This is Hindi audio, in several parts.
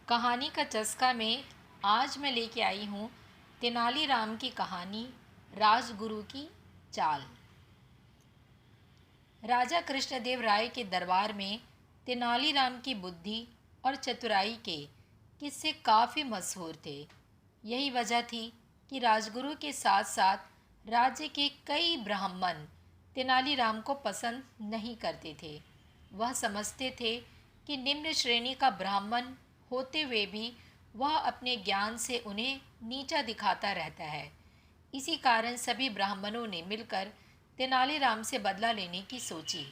कहानी का चस्का में आज मैं लेके आई हूँ तेनालीराम की कहानी राजगुरु की चाल। राजा कृष्णदेव राय के दरबार में तेनालीराम की बुद्धि और चतुराई के किस्से काफ़ी मशहूर थे। यही वजह थी कि राजगुरु के साथ साथ राज्य के कई ब्राह्मण तेनालीराम को पसंद नहीं करते थे। वह समझते थे कि निम्न श्रेणी का ब्राह्मण होते हुए भी वह अपने ज्ञान से उन्हें नीचा दिखाता रहता है। इसी कारण सभी ब्राह्मणों ने मिलकर तेनालीराम से बदला लेने की सोची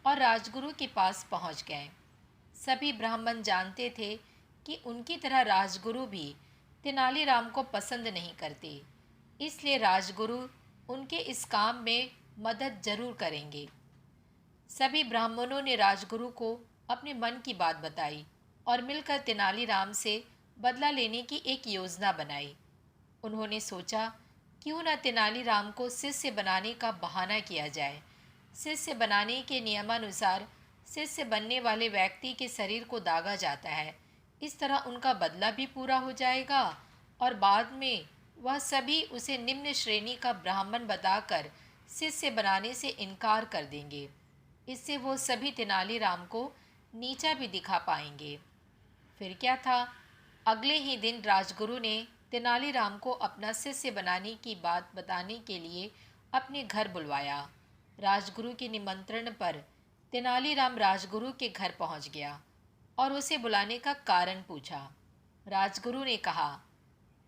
और राजगुरु के पास पहुंच गए। सभी ब्राह्मण जानते थे कि उनकी तरह राजगुरु भी तेनालीराम को पसंद नहीं करते, इसलिए राजगुरु उनके इस काम में मदद जरूर करेंगे। सभी ब्राह्मणों ने राजगुरु को अपने मन की बात बताई और मिलकर तेनालीराम से बदला लेने की एक योजना बनाई। उन्होंने सोचा, क्यों न तेनालीराम को शिष्य बनाने का बहाना किया जाए। शिष्य बनाने के नियमानुसार शिष्य बनने वाले व्यक्ति के शरीर को दागा जाता है। इस तरह उनका बदला भी पूरा हो जाएगा और बाद में वह सभी उसे निम्न श्रेणी का ब्राह्मण बताकर शिष्य बनाने से इनकार कर देंगे। इससे वो सभी तेनालीराम को नीचा भी दिखा पाएंगे। फिर क्या था, अगले ही दिन राजगुरु ने तेनालीराम को अपना शिष्य बनाने की बात बताने के लिए अपने घर बुलवाया। राजगुरु के निमंत्रण पर तेनालीराम राजगुरु के घर पहुंच गया और उसे बुलाने का कारण पूछा। राजगुरु ने कहा,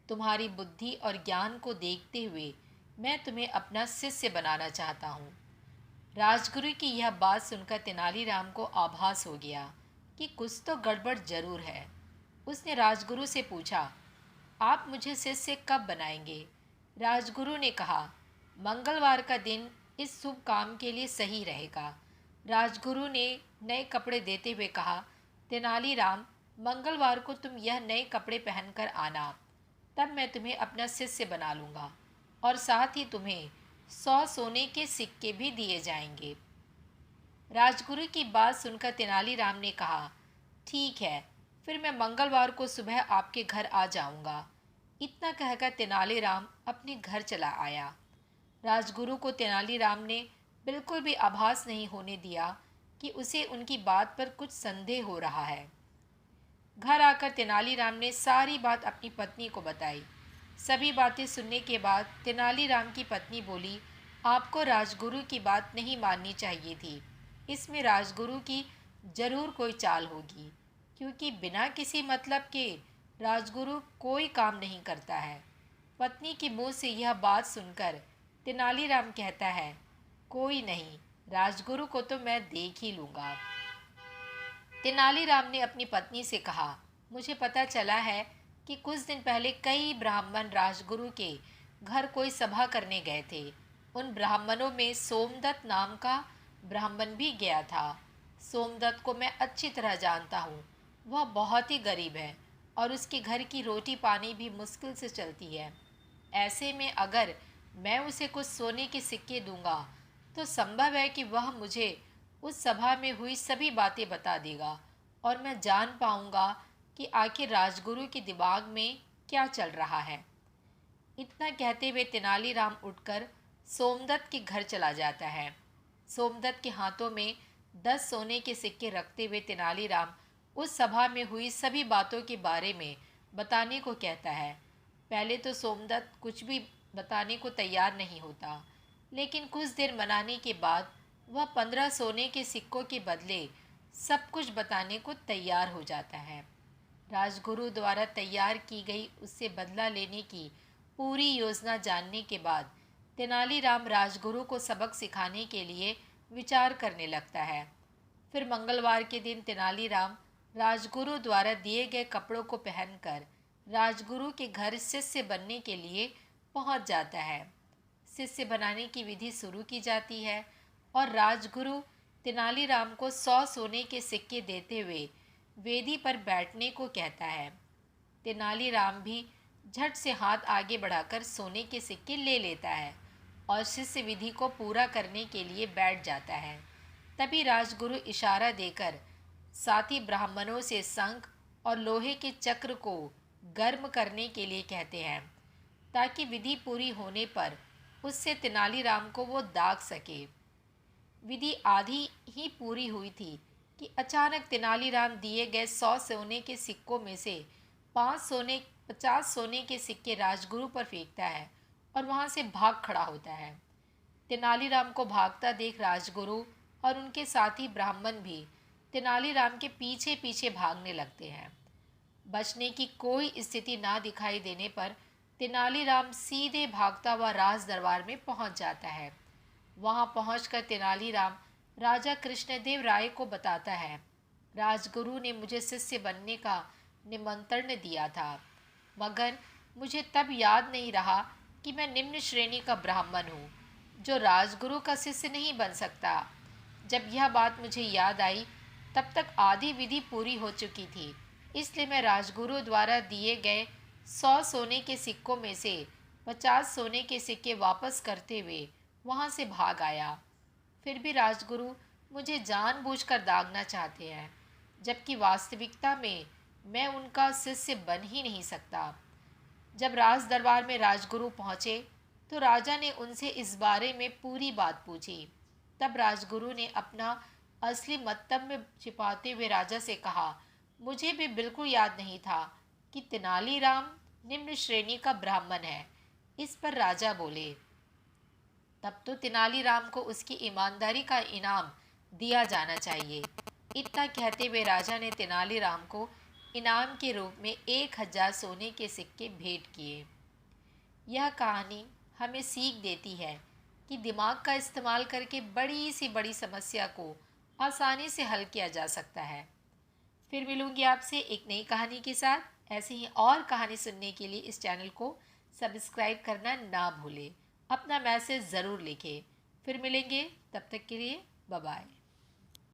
तुम्हारी बुद्धि और ज्ञान को देखते हुए मैं तुम्हें अपना शिष्य बनाना चाहता हूँ। राजगुरु की यह बात सुनकर तेनालीराम को आभास हो गया कि कुछ तो गड़बड़ जरूर है। उसने राजगुरु से पूछा, आप मुझे शिष्य कब बनाएंगे? राजगुरु ने कहा, मंगलवार का दिन इस शुभ काम के लिए सही रहेगा। राजगुरु ने नए कपड़े देते हुए कहा, तेनालीराम, मंगलवार को तुम यह नए कपड़े पहनकर आना, तब मैं तुम्हें अपना शिष्य बना लूँगा और साथ ही तुम्हें 100 सोने के सिक्के भी दिए जाएंगे। राजगुरु की बात सुनकर तेनालीराम ने कहा, ठीक है, फिर मैं मंगलवार को सुबह आपके घर आ जाऊंगा। इतना कहकर तेनालीराम अपने घर चला आया। राजगुरु को तेनालीराम ने बिल्कुल भी आभास नहीं होने दिया कि उसे उनकी बात पर कुछ संदेह हो रहा है। घर आकर तेनालीराम ने सारी बात अपनी पत्नी को बताई। सभी बातें सुनने के बाद तेनालीराम की पत्नी बोली, आपको राजगुरु की बात नहीं माननी चाहिए थी। इसमें राजगुरु की जरूर कोई चाल होगी, क्योंकि बिना किसी मतलब के राजगुरु कोई काम नहीं करता है। पत्नी के मुंह से यह बात सुनकर तेनालीराम कहता है, कोई नहीं, राजगुरु को तो मैं देख ही लूँगा। तेनालीराम ने अपनी पत्नी से कहा, मुझे पता चला है कि कुछ दिन पहले कई ब्राह्मण राजगुरु के घर कोई सभा करने गए थे। उन ब्राह्मणों में सोमदत्त नाम का ब्राह्मण भी गया था। सोमदत्त को मैं अच्छी तरह जानता हूँ। वह बहुत ही गरीब है और उसके घर की रोटी पानी भी मुश्किल से चलती है। ऐसे में अगर मैं उसे कुछ सोने के सिक्के दूंगा तो संभव है कि वह मुझे उस सभा में हुई सभी बातें बता देगा और मैं जान पाऊंगा कि आखिर राजगुरु के दिमाग में क्या चल रहा है। इतना कहते हुए तेनालीराम उठकर सोमदत्त के घर चला जाता है। सोमदत्त के हाथों में 10 सोने के सिक्के रखते हुए तेनालीराम उस सभा में हुई सभी बातों के बारे में बताने को कहता है। पहले तो सोमदत्त कुछ भी बताने को तैयार नहीं होता, लेकिन कुछ देर मनाने के बाद वह 15 सोने के सिक्कों के बदले सब कुछ बताने को तैयार हो जाता है। राजगुरु द्वारा तैयार की गई उससे बदला लेने की पूरी योजना जानने के बाद तेनालीराम राजगुरु को सबक सिखाने के लिए विचार करने लगता है। फिर मंगलवार के दिन तेनालीराम राजगुरु द्वारा दिए गए कपड़ों को पहनकर राजगुरु के घर शिष्य बनने के लिए पहुंच जाता है। शिष्य बनाने की विधि शुरू की जाती है और राजगुरु तेनालीराम को 100 सोने के सिक्के देते हुए वेदी पर बैठने को कहता है। तेनालीराम भी झट से हाथ आगे बढ़ाकर सोने के सिक्के ले लेता है और शिष्य विधि को पूरा करने के लिए बैठ जाता है। तभी राजगुरु इशारा देकर साथी ब्राह्मणों से शंख और लोहे के चक्र को गर्म करने के लिए कहते हैं, ताकि विधि पूरी होने पर उससे तेनालीराम को वो दाग सके। विधि आधी ही पूरी हुई थी कि अचानक तेनालीराम दिए गए 100 सोने के सिक्कों में से 50 सोने के सिक्के राजगुरु पर फेंकता है और वहां से भाग खड़ा होता है। तेनालीराम को भागता देख राजगुरु और उनके साथी ब्राह्मण भी तेनालीराम के पीछे पीछे भागने लगते हैं। बचने की कोई स्थिति ना दिखाई देने पर तेनालीराम सीधे भागता हुआ राज दरबार में पहुंच जाता है। वहां पहुंचकर तेनालीराम राजा कृष्णदेव राय को बताता है, राजगुरु ने मुझे शिष्य बनने का निमंत्रण दिया था, मगर मुझे तब याद नहीं रहा कि मैं निम्न श्रेणी का ब्राह्मण हूँ जो राजगुरु का शिष्य नहीं बन सकता। जब यह बात मुझे याद आई तब तक आधी विधि पूरी हो चुकी थी, इसलिए मैं राजगुरु द्वारा दिए गए 100 सोने के सिक्कों में से 50 सोने के सिक्के वापस करते हुए वहाँ से भाग आया। फिर भी राजगुरु मुझे जानबूझकर दागना चाहते हैं, जबकि वास्तविकता में मैं उनका शिष्य बन ही नहीं सकता। जब राज दरबार में राजगुरु पहुँचे तो राजा ने उनसे इस बारे में पूरी बात पूछी। तब राजगुरु ने अपना असली मतलब छिपाते हुए राजा से कहा, मुझे भी बिल्कुल याद नहीं था कि तेनालीराम निम्न श्रेणी का ब्राह्मण है। इस पर राजा बोले, तब तो तेनालीराम को उसकी ईमानदारी का इनाम दिया जाना चाहिए। इतना कहते हुए राजा ने तेनालीराम को इनाम के रूप में 1000 सोने के सिक्के भेंट किए। यह कहानी हमें सीख देती है कि दिमाग का इस्तेमाल करके बड़ी से बड़ी समस्या को आसानी से हल किया जा सकता है। फिर मिलूंगी आपसे एक नई कहानी के साथ। ऐसे ही और कहानी सुनने के लिए इस चैनल को सब्सक्राइब करना ना भूलें। अपना मैसेज ज़रूर लिखें। फिर मिलेंगे, तब तक के लिए बाय बाय।